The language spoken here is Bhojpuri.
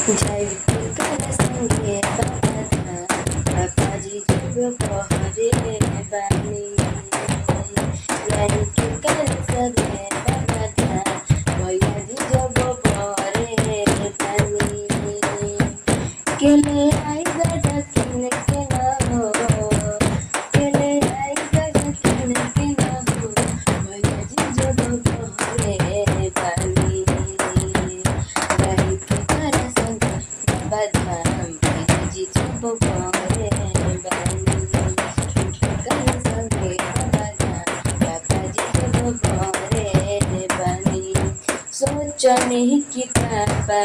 कर संगे बाबाजी जब पहरे बानी जाइब कर संगे भैयाजी जब पहरे बानी केले आई गडकिन के ना हो केले आई गडकिन के ना हो भैयाजी जब पहरे बानी जाइब कर संगे बाबाधाम भैयाजी जब पहरे बानी कर संगे बाबाधाम बाबाजी जब पहरे बानी सोचने की पापा